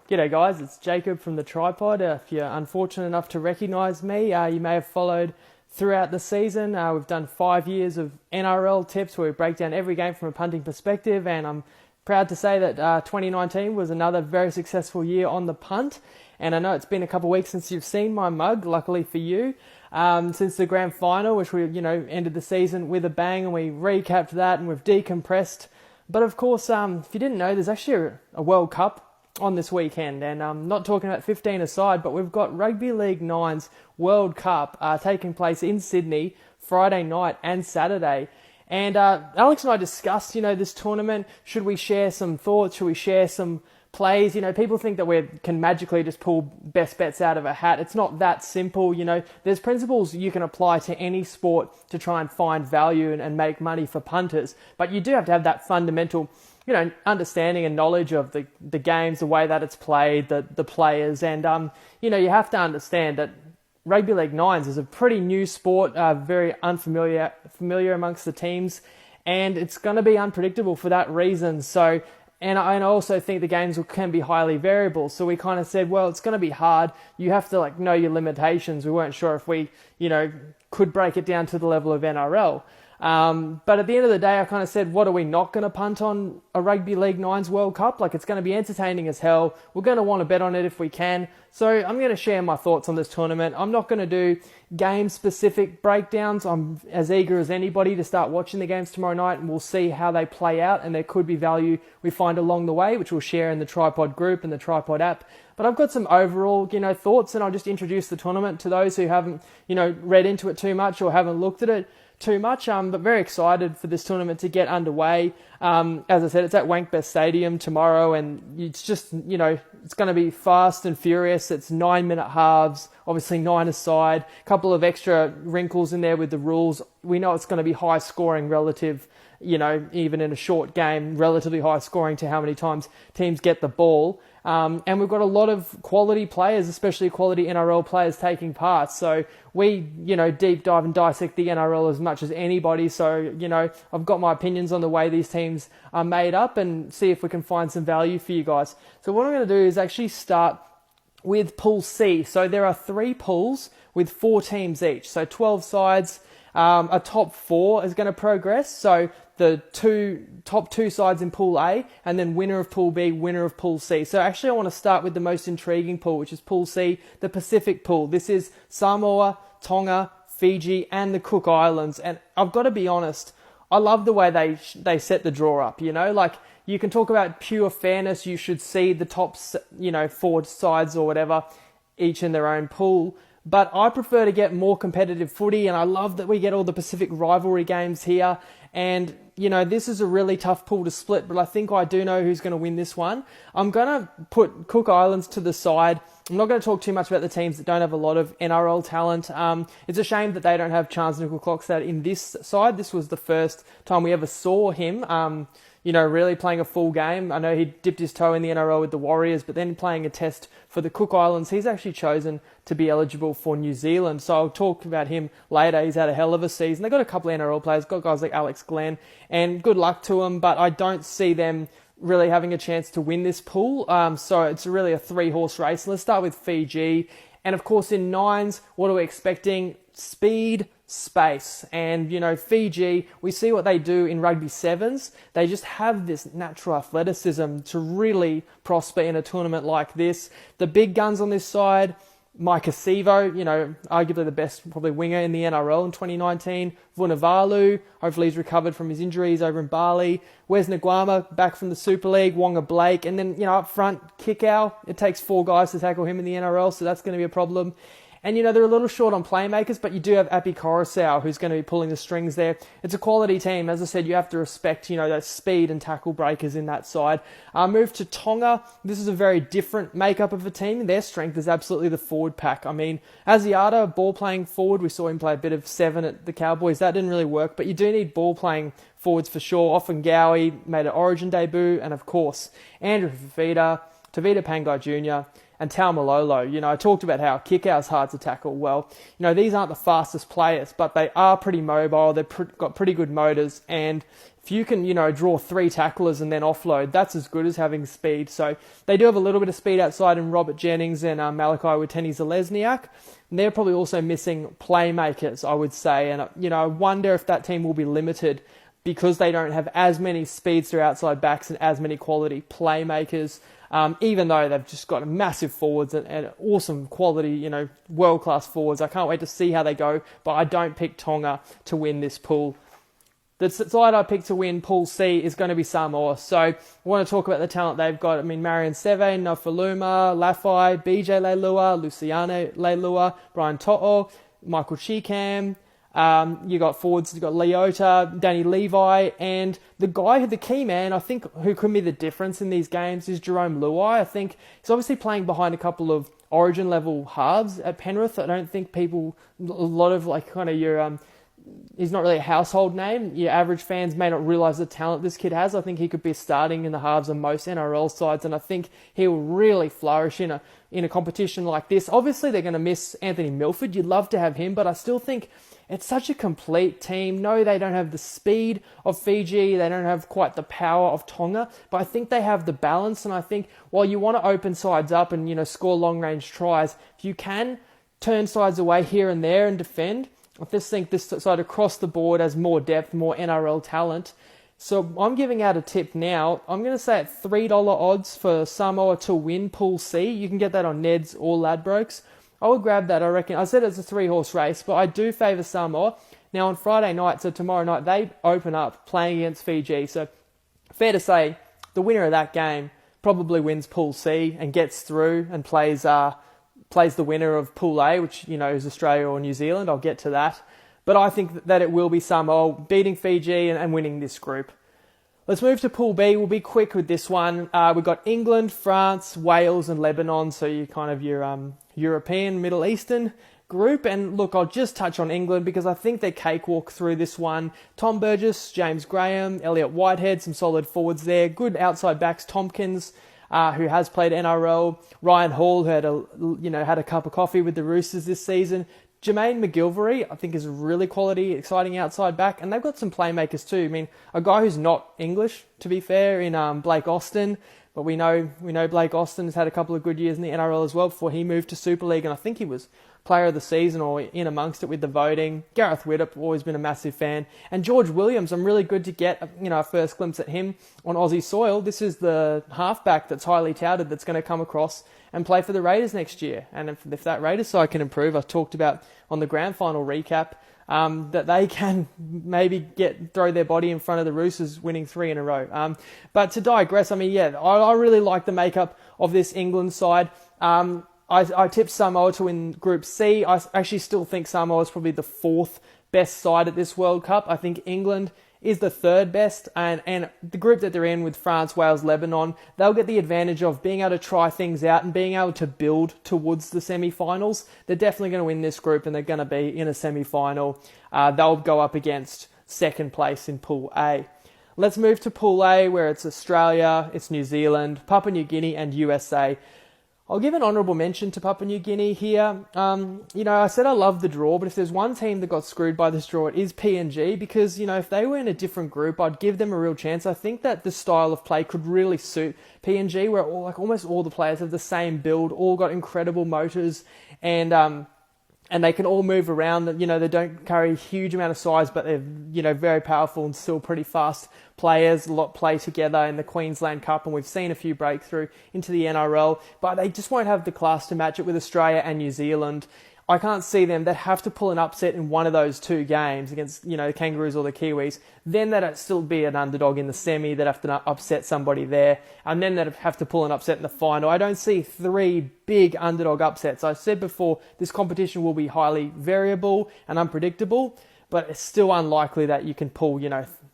G'day guys, it's Jacob from the Tripod. If you're unfortunate enough to recognise me, you may have followed throughout the season. We've done 5 years of NRL tips where we break down every game from a punting perspective, and I'm proud to say that 2019 was another very successful year on the punt. And I know it's been a couple of weeks since you've seen my mug, luckily for you, since the grand final, which we ended the season with a bang, and we recapped that and we've decompressed. But of course, if you didn't know, there's actually a World Cup on this weekend, and I'm not talking about 15 aside, but we've got Rugby League 9's World Cup taking place in Sydney Friday night and Saturday. And Alex and I discussed, this tournament. Should we share some thoughts? Should we share some plays? People think that we can magically just pull best bets out of a hat. It's not that simple. There's principles you can apply to any sport to try and find value and make money for punters, but you do have to have that fundamental understanding and knowledge of the games, the way that it's played, the players, and you have to understand that Rugby League 9's is a pretty new sport, very familiar amongst the teams, and it's going to be unpredictable for that reason. So, and I also think the games can be highly variable. So we kind of said, well, it's going to be hard. You have to know your limitations. We weren't sure if we, could break it down to the level of NRL. But at the end of the day, I kind of said, what are we not going to punt on a Rugby League 9's World Cup? It's going to be entertaining as hell. We're going to want to bet on it if we can. So I'm going to share my thoughts on this tournament. I'm not going to do game-specific breakdowns. I'm as eager as anybody to start watching the games tomorrow night, and we'll see how they play out, and there could be value we find along the way, which we'll share in the Tripod group and the Tripod app. But I've got some overall, thoughts, and I'll just introduce the tournament to those who haven't, read into it too much or haven't looked at it too much, but very excited for this tournament to get underway. As I said, it's at Wankbest Stadium tomorrow, and it's just, it's going to be fast and furious. It's 9-minute halves, obviously 9 aside, a couple of extra wrinkles in there with the rules. We know it's going to be high scoring relative, even in a short game, relatively high scoring to how many times teams get the ball. And we've got a lot of quality players, especially quality NRL players taking part. So we, deep dive and dissect the NRL as much as anybody. So, I've got my opinions on the way these teams are made up and see if we can find some value for you guys. So what I'm going to do is actually start with Pool C. So there are 3 pools with 4 teams each. So 12 sides. A top 4 is going to progress. So the top two sides in Pool A, and then winner of Pool B, winner of Pool C. So actually I want to start with the most intriguing pool, which is Pool C, the Pacific pool. This is Samoa, Tonga, Fiji, and the Cook Islands. And I've got to be honest, I love the way they set the draw up, you can talk about pure fairness. You should see the top, 4 sides or whatever, each in their own pool. But I prefer to get more competitive footy, and I love that we get all the Pacific rivalry games here. And, this is a really tough pool to split, but I think I do know who's going to win this one. I'm going to put Cook Islands to the side. I'm not going to talk too much about the teams that don't have a lot of NRL talent. It's a shame that they don't have Charnze Nicoll-Klokstad in this side. This was the first time we ever saw him, really playing a full game. I know he dipped his toe in the NRL with the Warriors, but then playing a test for the Cook Islands, he's actually chosen to be eligible for New Zealand. So I'll talk about him later. He's had a hell of a season. They've got a couple of NRL players, got guys like Alex Glenn, and good luck to them, but I don't see them really having a chance to win this pool. So it's really a 3-horse race. Let's start with Fiji. And of course in 9's, what are we expecting? Speed, space. And, Fiji, we see what they do in Rugby 7's. They just have this natural athleticism to really prosper in a tournament like this. The big guns on this side, Mike Asivo, arguably the best probably winger in the NRL in 2019. Vunivalu, hopefully he's recovered from his injuries over in Bali. Wes Nguama, back from the Super League. Wonga Blake. And then, up front, Kickow. It takes 4 guys to tackle him in the NRL, so that's going to be a problem. And, they're a little short on playmakers, but you do have Api Coruscant, who's going to be pulling the strings there. It's a quality team. As I said, you have to respect, those speed and tackle breakers in that side. Move to Tonga. This is a very different makeup of a team. Their strength is absolutely the forward pack. I mean, Asiata, ball-playing forward. We saw him play a bit of 7 at the Cowboys. That didn't really work, but you do need ball-playing forwards for sure. Often Gowie made an Origin debut, and of course, Andrew Fafita, Tavita Pangai Jr., and Taumalolo. I talked about how Kickout's hard to tackle. Well, these aren't the fastest players, but they are pretty mobile. They've got pretty good motors, and if you can, draw 3 tacklers and then offload, that's as good as having speed. So they do have a little bit of speed outside in Robert Jennings and Malachi Wateni-Zalesniak. And they're probably also missing playmakers, I would say. And, I wonder if that team will be limited because they don't have as many speedster outside backs and as many quality playmakers, even though they've just got massive forwards and awesome quality, world-class forwards. I can't wait to see how they go, but I don't pick Tonga to win this pool. The side I picked to win Pool C is going to be Samoa. So I want to talk about the talent they've got. Marion Seve, Nofaluma, Lafai, BJ Leilua, Luciano Leilua, Brian To'o, Michael Cheekham. You got forwards, you got Leota, Danny Levi, and the key man, I think, who could be the difference in these games is Jerome Luai. I think he's obviously playing behind a couple of origin level halves at Penrith. I don't think a lot of he's not really a household name. Your average fans may not realise the talent this kid has. I think he could be starting in the halves of most NRL sides, and I think he will really flourish in a competition like this. Obviously, they're going to miss Anthony Milford. You'd love to have him, but I still think it's such a complete team. No, they don't have the speed of Fiji. They don't have quite the power of Tonga, but I think they have the balance, and I think while you want to open sides up and, score long-range tries, if you can turn sides away here and there and defend, I just think this side across the board has more depth, more NRL talent. So I'm giving out a tip now. I'm going to say at $3 odds for Samoa to win Pool C. You can get that on Neds or Ladbrokes. I would grab that, I reckon. I said it's a 3-horse race, but I do favour Samoa. Now on Friday night, so tomorrow night, they open up playing against Fiji. So fair to say, the winner of that game probably wins Pool C and gets through and plays the winner of Pool A, which, is Australia or New Zealand. I'll get to that. But I think that it will be Samoa beating Fiji and winning this group. Let's move to Pool B. We'll be quick with this one. We've got England, France, Wales and Lebanon. So you kind of your European, Middle Eastern group. And look, I'll just touch on England because I think they cakewalk through this one. Tom Burgess, James Graham, Elliot Whitehead, some solid forwards there. Good outside backs, Tompkins, who has played NRL. Ryan Hall, who had a cup of coffee with the Roosters this season. Jermaine McGilvery, I think, is a really quality, exciting outside back. And they've got some playmakers too. A guy who's not English, to be fair, in Blake Austin. But we know Blake Austin has had a couple of good years in the NRL as well before he moved to Super League. And I think he was player of the season or in amongst it with the voting. Gareth Widdop, always been a massive fan. And George Williams, I'm really good to get a first glimpse at him on Aussie soil. This is the halfback that's highly touted that's going to come across and play for the Raiders next year. And if that Raiders side can improve, I talked about on the grand final recap, that they can maybe throw their body in front of the Roosters winning 3 in a row. But to digress, I really like the makeup of this England side. I tipped Samoa to win Group C. I actually still think Samoa is probably the 4th best side at this World Cup. I think England is the 3rd best, and the group that they're in with France, Wales, Lebanon, they'll get the advantage of being able to try things out and being able to build towards the semi-finals. They're definitely going to win this group and they're going to be in a semi-final. They'll go up against 2nd place in Pool A. Let's move to Pool A, where it's Australia, it's New Zealand, Papua New Guinea and USA. I'll give an honourable mention to Papua New Guinea here. I said I love the draw, but if there's one team that got screwed by this draw, it is PNG, because, if they were in a different group, I'd give them a real chance. I think that the style of play could really suit PNG, where almost all the players have the same build, all got incredible motors, and they can all move around. They don't carry a huge amount of size, but they're, very powerful and still pretty fast players. A lot play together in the Queensland Cup, and we've seen a few breakthrough into the NRL, but they just won't have the class to match it with Australia and New Zealand. I can't see them. They'd have to pull an upset in one of those 2 games against, the Kangaroos or the Kiwis. Then they'd still be an underdog in the semi. They'd have to upset somebody there. And then they'd have to pull an upset in the final. I don't see 3 big underdog upsets. I said before, this competition will be highly variable and unpredictable, but it's still unlikely that you can pull,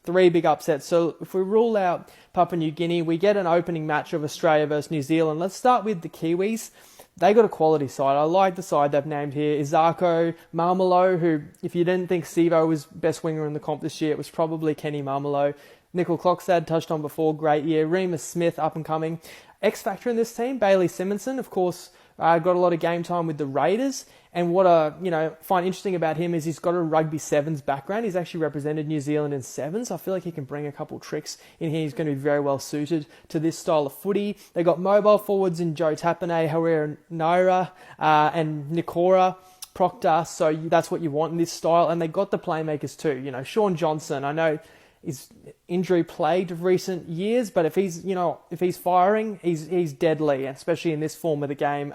3 big upsets. So if we rule out Papua New Guinea, we get an opening match of Australia versus New Zealand. Let's start with the Kiwis. They got a quality side. I like the side they've named here. Izako Marmelo, who, if you didn't think Sivo was best winger in the comp this year, it was probably Kenny Marmelo. Nickel Clockstad, touched on before, great year. Remus Smith, up and coming. X factor in this team, Bailey Simonson, of course, got a lot of game time with the Raiders. And what I find interesting about him is he's got a rugby sevens background. He's actually represented New Zealand in sevens. I feel like he can bring a couple tricks in here. He's going to be very well suited to this style of footy. They got mobile forwards in Joe Tapine, Herrera Naira, and Nikora Proctor. So that's what you want in this style. And they got the playmakers too. Sean Johnson, I know he's injury plagued of recent years, but if he's firing, he's deadly, especially in this form of the game.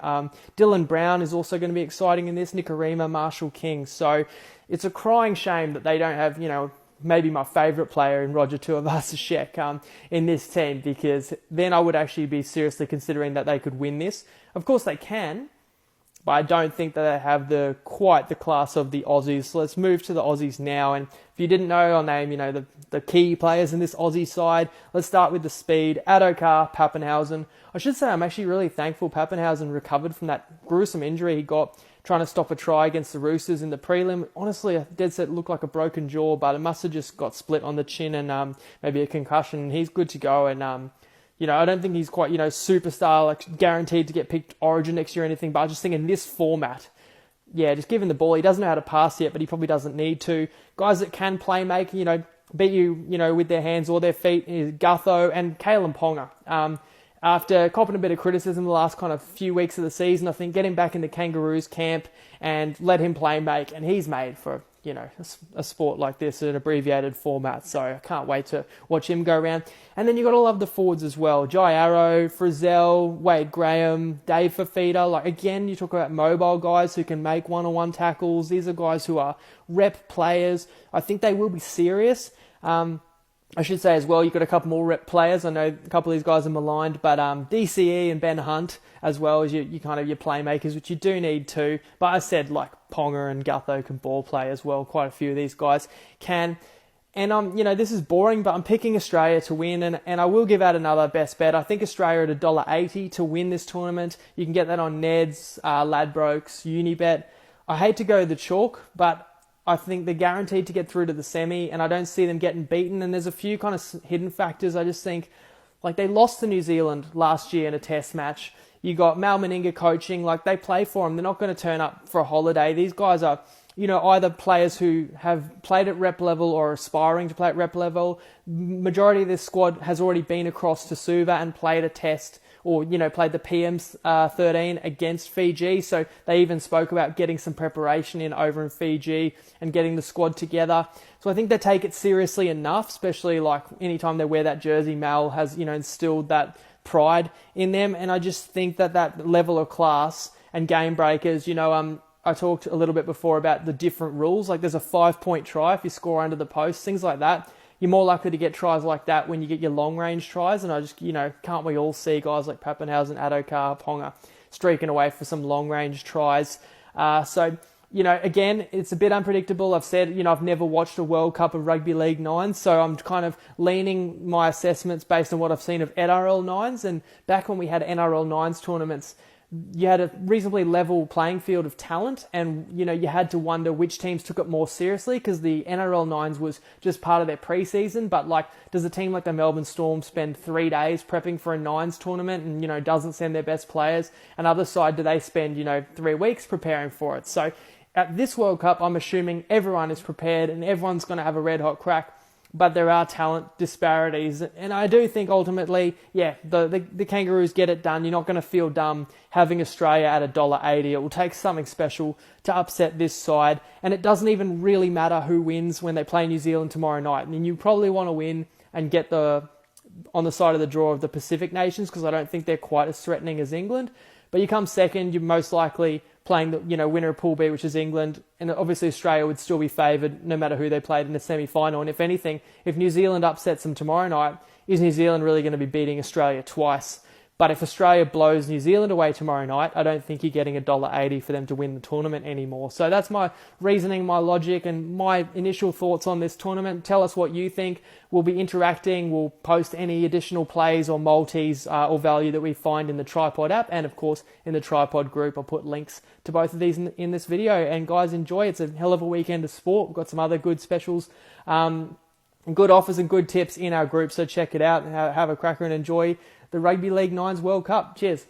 Dylan Brown is also going to be exciting in this. Nikorima, Marshall King. So it's a crying shame that they don't have maybe my favourite player in Roger Tuivasa-Sheck in this team, because then I would actually be seriously considering that they could win this. Of course they can, but I don't think that they have quite the class of the Aussies. So let's move to the Aussies now. And if you didn't know, I'll name the key players in this Aussie side. Let's start with the speed. Adokar, Pappenhausen. I should say I'm actually really thankful Pappenhausen recovered from that gruesome injury he got trying to stop a try against the Roosters in the prelim. Honestly, a dead set looked like a broken jaw, but it must have just got split on the chin and maybe a concussion. He's good to go, and I don't think he's quite, superstar, like guaranteed to get picked Origin next year or anything, but I just think in this format, just give him the ball. He doesn't know how to pass yet, but he probably doesn't need to. Guys that can play make, beat you, with their hands or their feet is Gutho and Kalen Ponga. After copping a bit of criticism the last kind of few weeks of the season, I think get him back in the Kangaroos camp and let him play make, and he's made for a sport like this, an abbreviated format. So I can't wait to watch him go around. And then you got to love the forwards as well. Jai Arrow, Frizzell, Wade Graham, Dave Fafita. Like, again, you talk about mobile guys who can make one-on-one tackles. These are guys who are rep players. I think they will be serious. I should say as well, you've got a couple more rep players. I know a couple of these guys are maligned, but DCE and Ben Hunt as well as your playmakers, which you do need too. But I said like Ponga and Gutho can ball play as well. Quite a few of these guys can. And this is boring, but I'm picking Australia to win, and I will give out another best bet. I think Australia at $1.80 to win this tournament. You can get that on Ned's, Ladbrokes, Unibet. I hate to go the chalk, but I think they're guaranteed to get through to the semi, and I don't see them getting beaten. And there's a few kind of hidden factors. I just think, like, they lost to New Zealand last year in a test match. You got Mal Meninga coaching, like, they play for them. They're not going to turn up for a holiday. These guys are, either players who have played at rep level or aspiring to play at rep level. Majority of this squad has already been across to Suva and played a test, or, played the PM's 13 against Fiji. So they even spoke about getting some preparation in over in Fiji and getting the squad together. So I think they take it seriously enough, especially like anytime they wear that jersey, Mal has, instilled that pride in them. And I just think that level of class and game breakers, I talked a little bit before about the different rules. Like there's a 5-point try if you score under the post, things like that. You're more likely to get tries like that when you get your long-range tries. And I just, can't we all see guys like Pappenhausen, Adokar, Ponga streaking away for some long-range tries? So, again, it's a bit unpredictable. I've said, I've never watched a World Cup of Rugby League 9s, so I'm kind of leaning my assessments based on what I've seen of NRL 9s. And back when we had NRL 9s tournaments, you had a reasonably level playing field of talent, and you had to wonder which teams took it more seriously, because the NRL 9s was just part of their preseason. But like, does a team like the Melbourne Storm spend 3 days prepping for a 9s tournament and doesn't send their best players? And other side, do they spend 3 weeks preparing for it? So at this World Cup, I'm assuming everyone is prepared and everyone's going to have a red hot crack. But there are talent disparities. And I do think ultimately, the Kangaroos get it done. You're not going to feel dumb having Australia at $1.80. It will take something special to upset this side. And it doesn't even really matter who wins when they play New Zealand tomorrow night. And you probably want to win and get on the side of the draw of the Pacific nations, because I don't think they're quite as threatening as England. But you come second, you're most likely playing the winner of Pool B, which is England, and obviously Australia would still be favoured no matter who they played in the semi-final. And if anything, if New Zealand upsets them tomorrow night, is New Zealand really going to be beating Australia twice? But if Australia blows New Zealand away tomorrow night, I don't think you're getting $1.80 for them to win the tournament anymore. So that's my reasoning, my logic, and my initial thoughts on this tournament. Tell us what you think. We'll be interacting. We'll post any additional plays or multis or value that we find in the Tripod app, and of course in the Tripod group. I'll put links to both of these in this video. And guys, enjoy. It's a hell of a weekend of sport. We've got some other good specials good offers and good tips in our group, so check it out. Have a cracker and enjoy the Rugby League 9's World Cup. Cheers.